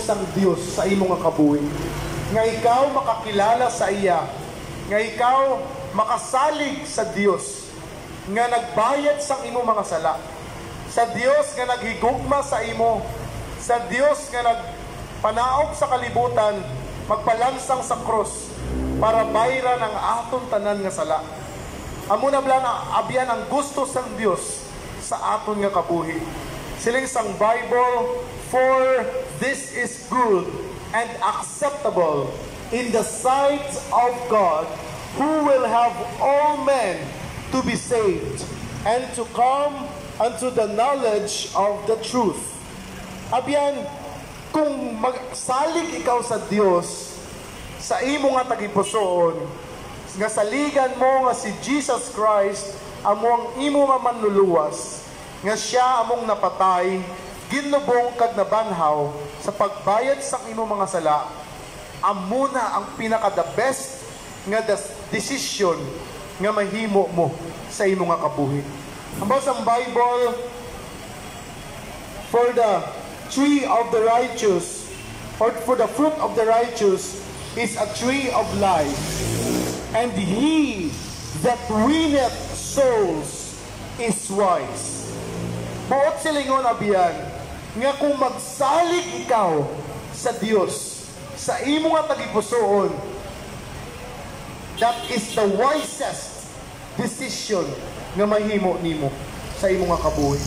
sang Dios sa imong nga kabuhi. Nga ikaw makakilala sa iya. Nga ikaw makasalig sa Dios. Nga nagbayad sang imong mga sala. Sa Dios nga naghigugma sa imo. Sa Dios nga nagpanaog sa kalibutan, magpalansang sa cross para bayran ang aton tanan nga sala. Amo na blan abyan ang gusto sang Dios sa aton nga kabuhi. Siling sang Bible, for this is good and acceptable in the sight of God, who will have all men to be saved and to come unto the knowledge of the truth. Abyan, kung magsalig ikaw sa Dios, sa imo nga tagipusoon, nga saligan mo nga si Jesus Christ, among imo nga manluluwas, nga siya among napatay, ginlubong kag nabanhaw sa pagbayad sa imo mga sala, amo na ang pinaka the best nga decision nga mahimo mo sa imo nga kabuhi. Ang basang Bible, for the tree of the righteous, or for the fruit of the righteous is a tree of life, and he that winneth souls is wise. Buot silingon abiyan, nga kung magsalig ikaw sa Dios, sa imo nga tagipusoon, that is the wisest decision nga mahimo nimo sa imo nga kabuhi.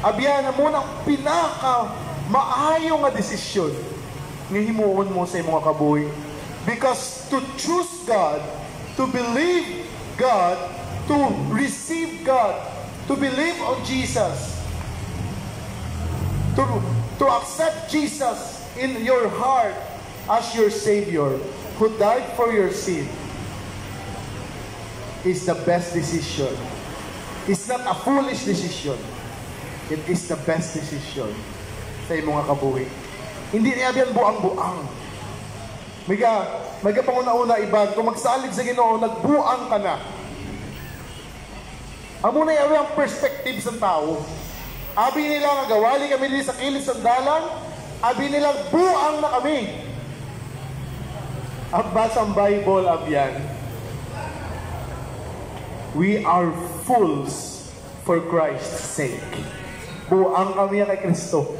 Abiyan mo nang pinaka maayo nga desisyon nga himuon mo sa imo nga kabuhi. Because to choose God, to believe God, to receive God, to believe on Jesus, to accept Jesus in your heart as your Savior, who died for your sin, is the best decision. It's not a foolish decision. It is the best decision sa imong nga kabuhi. Hindi niya biyan buang-buang. May panguna-una iban, kung magsalig sa Ginoo, nagbuang ka na. Amo na yung perspective sa tao. Abi nila nga gawali kami dito sa kilid sandalan, abi nila buang na kami. Abbas ang Bible abyan. We are fools for Christ's sake. Buang kami kay Kristo.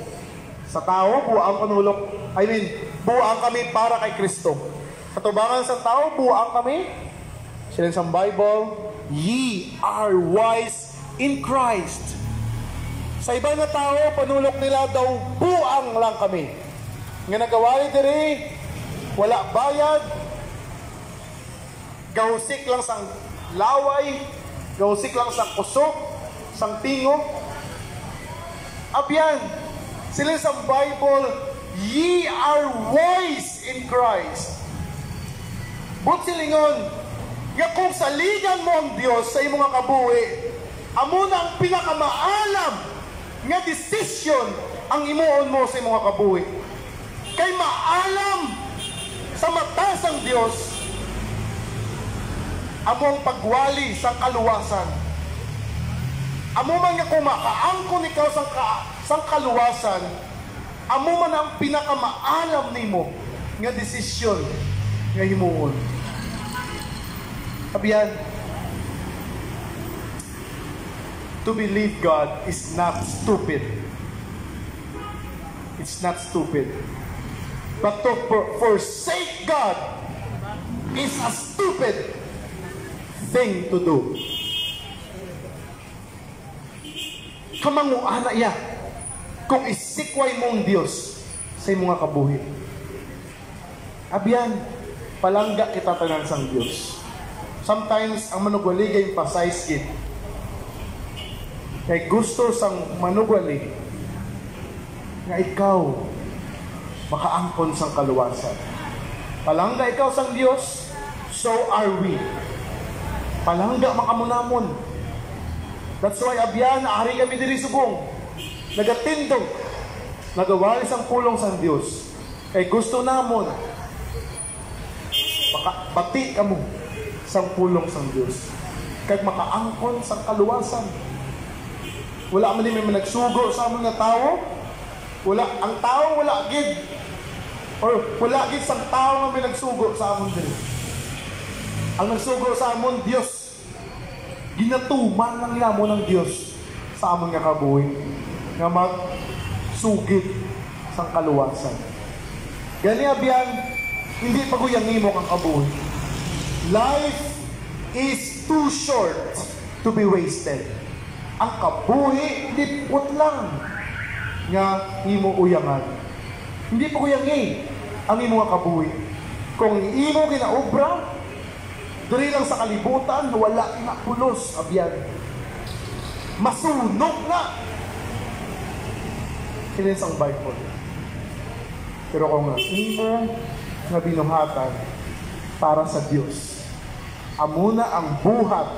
Sa tao, buang panulok. Buang kami para kay Kristo. Katubangan sa tao, buang kami. Silang sa Bible, ye are wise in Christ. Sa iba na tao, panulok nila daw, buang lang kami. Nga nagawali diri, wala bayad, gahusik lang sang laway, gahusik lang sang kusok, sang tingog. Abyan, sila sa Bible, ye are wise in Christ. But silingon, nga kung saligan mo ang Diyos sa imong nga kabuhi, amo na ang pinakamaalam nga desisyon ang imuon mo sa imong nga kabuhi. Kay maalam sa mata sang Diyos among pagwali sa kaluwasan. Amo man nga kung makaangkon ikaw sang kaluwasan, amo man ang pinakamaalam nimo nga desisyon nga himuon. Abiyan, to believe God is not stupid. It's not stupid. But to forsake God is a stupid thing to do. Kamanguana iya kung isikway mong Diyos sa imong nga kabuhi. Abiyan, palangga kita tanan sang Diyos. Sometimes ang manugwaligay pasize gid. Kay gusto sang manugwali nga ikaw makaangkon sang kaluwasan. Palangga ikaw sang Dios, so are we. Palangga makamunamon. That's why abyan ari kami diri subong. Nagatindog. Nagawali sang pulong sang Dios. Kay gusto namon makabati kamo sang pulong sang Dios. Kay makaangkon sang kaluwasan. Wala man din may nagsugo sa among nga tao Ang tao wala gid. Or wala gid sang tao nga may nagsugo sa amon diri. Ang nagsugo sa amon Dios. Ginatuman lang namo ng Dios sa amon nga kabuhi nga magsugid sang kaluwasan. Gani abyan, hindi paguyang nimo kang kabuhi. Life is too short to be wasted. Ang kabuhi lipot lang nga imo uyangan. Hindi paguyangi ang imo nga kabuhi. Kung imo ginaobra diri lang sa kalibutan, wala na pulos abyan. Masunog na. Kinin sang Bible. Pero kung imo nga binuhatan para sa Dios, amuna ang buhat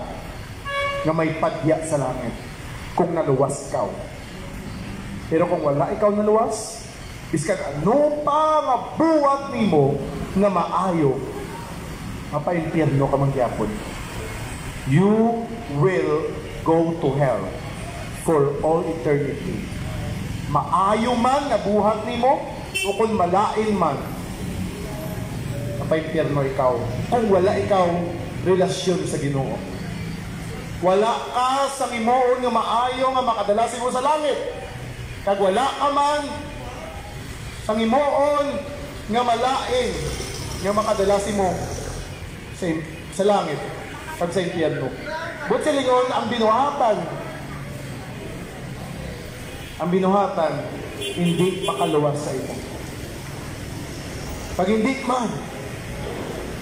nga may padya sa langit kung naluwas ikaw. Pero kung wala ikaw naluwas, biskan ano pa nga buhat nimo nga maayo, mapaimpyerno ka mangyapon. You will go to hell for all eternity. Maayo man nga buhat nimo o kung malain man, mapaimpyerno ikaw kung wala ikaw relasyon sa Ginoo. Wala ka sa himuon nga maayo nga makadalasin mo sa langit. Kag wala ka man sa himuon nga malain nga makadalasin mo sa langit kag sa impyerno. But silingon ang binuhatan. Ang binuhatan hindi makaluwas sa imo. Pag hindi man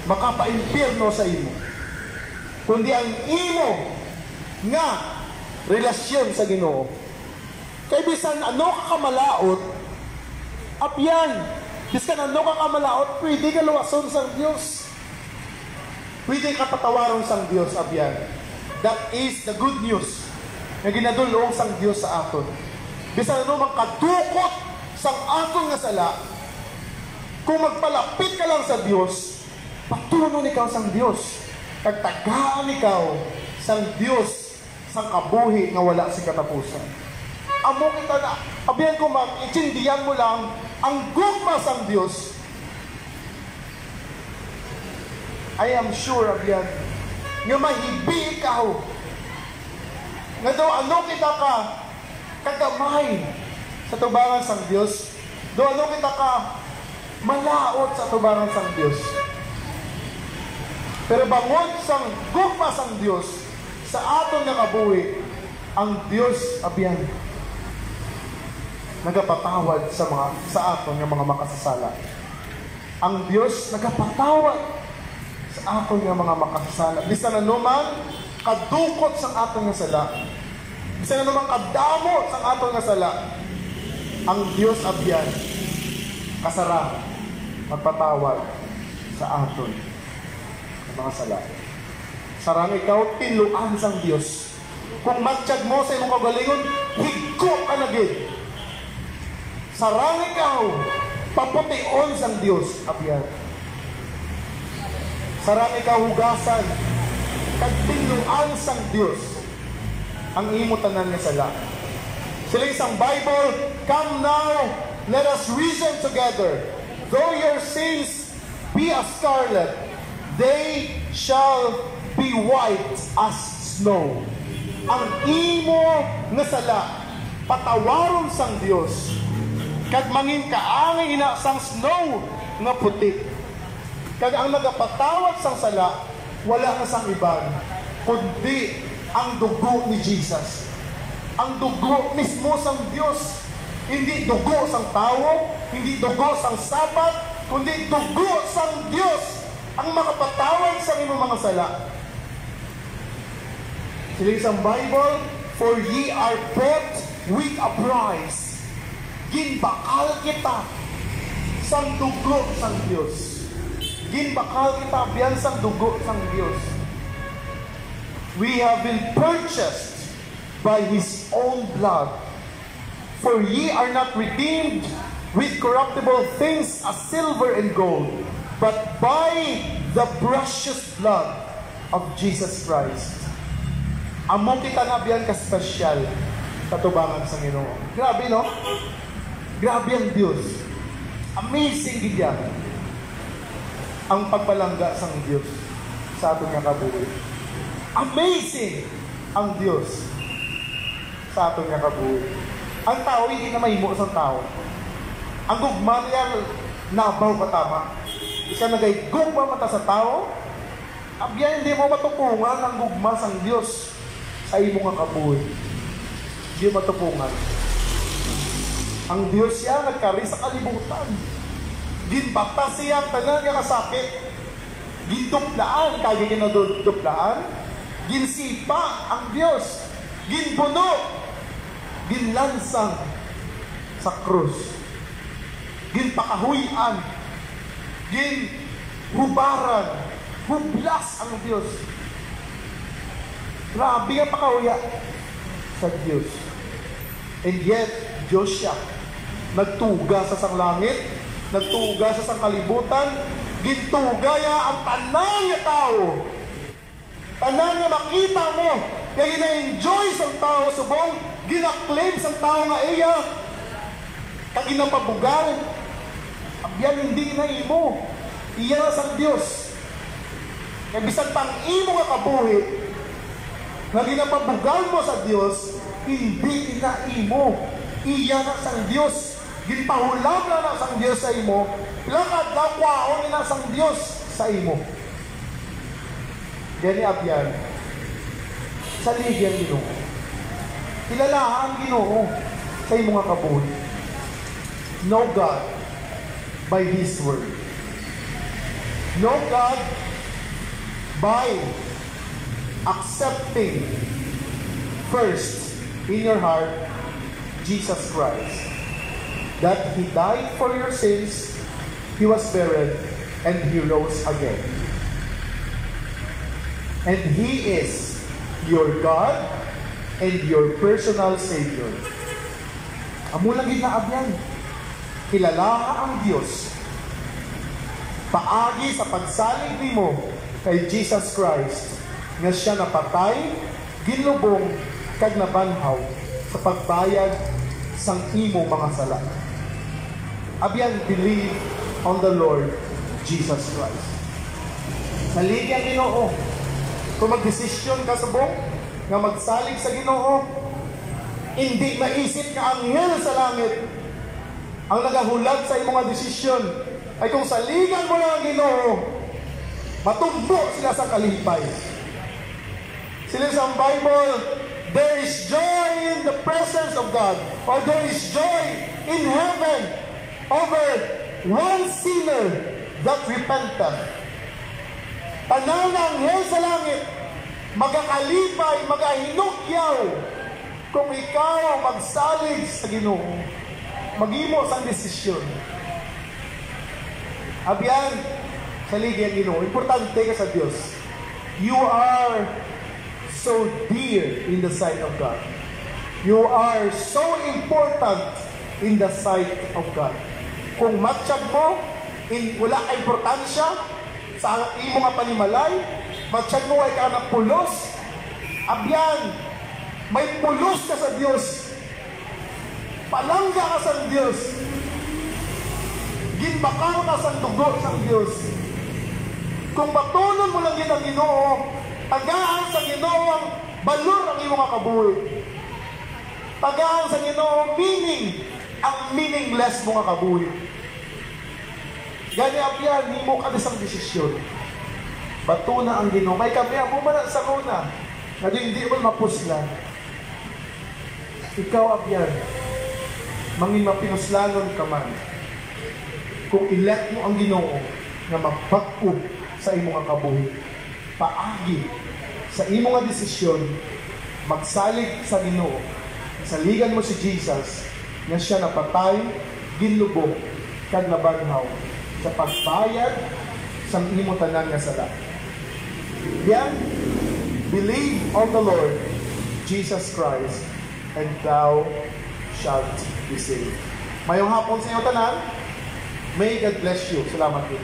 makapaimpyerno sa imo, kundi ang imo nga relasyon sa Ginoo. Kay bisan ano ka kamalaot, apyan, bisan ano ka kamalaot, pwede ka luwason sa Dios. Pwede ka patawaron sa Dios, apyan. That is the good news nga ginadulong sang Dios sa aton. Bisan ano makadukot sang aton nga sala, kung magpalapit ka lang sa Dios, patunon ikaw sang Dios. Tagtagaan ikaw sang Dios sang kabuhi nga wala si katapusan. Amo kita na, abiyan ko mag-itsindihan mo lang ang gugma sang Dios. I am sure, abiyan, nga mahibi ikaw. Nga daw, ano kita ka kagamay sa tubangan sang Dios. Daw, ano kita ka malaot sa tubangan sang Dios. Pero bangod sang gugma sang Dios sa aton nga kabuhi, ang Dios abiyan nagapatawad sa aton nga mga makasasala. Ang Dios nagapatawad sa aton nga mga makasasala. Bisan ano man kadukot sang aton nga sala, bisan ano man kadamo sang aton nga sala, ang Dios abiyan kasara magpatawad sa aton mga sala. Sarang ikaw tinuan sang Dios. Kung matsyag mo sa imong kagalingon, higko ka na gid. Sarang ikaw papution sang Dios, abyan. Sarang ikaw hugasan kag tinuan sang Dios ang imo tanan nga sala. Sila isang Bible, come now, let us reason together. Though your sins be as scarlet, they shall be white as snow. Ang imo nga sala patawaron sang Dios. Kag mangin kaangay ina sang snow nga puti. Kag ang nagapatawad sang sala wala na sang iban kundi ang dugo ni Jesus. Ang dugo mismo sang Dios. Hindi dugo sang tao, hindi dugo sang sapat, kundi dugo sang Dios ang makapatawad sa imong mga sala. Sila isang Bible, for ye are bought with a price. Ginbakal kita sang dugo sang Dios. Ginbakal kita biyan sang dugo sang Dios. We have been purchased by His own blood. For ye are not redeemed with corruptible things as silver and gold, but by the precious blood of Jesus Christ. Among kita na biyan ka-special katubangan sa Ginoo. Grabe, no? Grabe ang Diyos. Amazing gid yan. Ang pagpalangga sang Diyos sa aton nga kabuhi. Amazing ang Diyos sa aton nga kabuhi. Ang tao hindi na mahimo sa tao. Ang gugma niya nabaw katama. Isa nagay-gugma mata sa tao. Abya hindi mo matupungan ang gugma sang Diyos sa imo nga kabuhi. Hindi matupungan. Ang Diyos siya nagkari sa kalibutan. Ginbata siya ang tanan nga kasakit. Ginduplaan, kaya ginaduplaan. Ginsipa ang Diyos. Ginbuno. Ginlansang sa krus. Ginpakahuyan. Ginhubaran. Hublas ang Diyos. Grabe ang pakahuya sa Diyos. And yet, Diyos siya. Nagtuga sa sang langit, nagtuga sa sang kalibutan, gintugaya ang tanan nga tao. Tanan nga makita mo, kaya gina-enjoy sa tao, subong, gina-claim sa tao nga iya, kag ginapabugal. Abyan hindi na imo. Iya na sa Diyos. Kaya bisan pang imo nga kabuhi, na ginapabugal mo sa Diyos, hindi na imo. Iya na sang Diyos. Ginpahulam na sang Diyos sa imo. Lakad na kwaon na sang Diyos sa imo. Gani abyan. Sa ligyan Ginoo. Kilalahan Ginoo sa imo nga kabuhi. Know God by His Word. Know God by accepting first in your heart Jesus Christ, that He died for your sins, He was buried, and He rose again. And He is your God and your personal Savior. Amo lang ginaabyan. Kilalaha ang Diyos. Paagi sa pagsalig nimo kay Jesus Christ, nga siya napatay, ginlubong, kag nabanhaw sa pagbayad sang imo mga sala. Abyan, believe on the Lord Jesus Christ. Salig ang Ginoo. Kung magdesisyon ka subong nga magsalig sa Ginoo, hindi maisip nga anghel sa langit ang nagahulat sa imong desisyon. Ay kung saligan mo lang ang Ginoo, matumbo sila sa kalipay. Sila sa Bible, there is joy in the presence of God, or there is joy in heaven over one sinner that repenteth. Tanan ang anghel sa langit, magakalipay, magahinukyaw, kung ikaw magsalig sa Ginoo, maghimo sang desisyon. Abyan, salig ang Ginoo. Importante ka sa Diyos. You are so dear in the sight of God. You are so important in the sight of God. Kung matsyag mo, wala ka importansya sa imo nga panimalay, matsyag mo ay ka na pulos, abyan, may pulos ka sa Diyos. Palangga ka sa Diyos. Ginbakal ka sa dugo sa Diyos. Kung matunon mo lang yun ang Ginoo, tagaan sa Ginoo ang balor ang imo nga kabuhi. Tagaan sa Ginoo meaning ang meaningless mo nga kabuhi. Gani abyan, hindi mo ka isang desisyon. Bato na ang Ginoo. May kami ang bumana sa kuna. Na hindi mo mapuslan. Ikaw abyan, mangin mapinuslanon ka man. Kung elect mo ang Ginoo na magpag-up sa imo nga kabuhi, paagi sa imo nga desisyon, magsalig sa Ginoo, saligan mo si Jesus na siya napatay, ginlubong, kag nabanhaw sa pagbayad sa imo tanan nga sala. Yan, believe on the Lord Jesus Christ, and thou shalt be saved. Mayong hapon sa iyo tanan. May God bless you. Salamat din.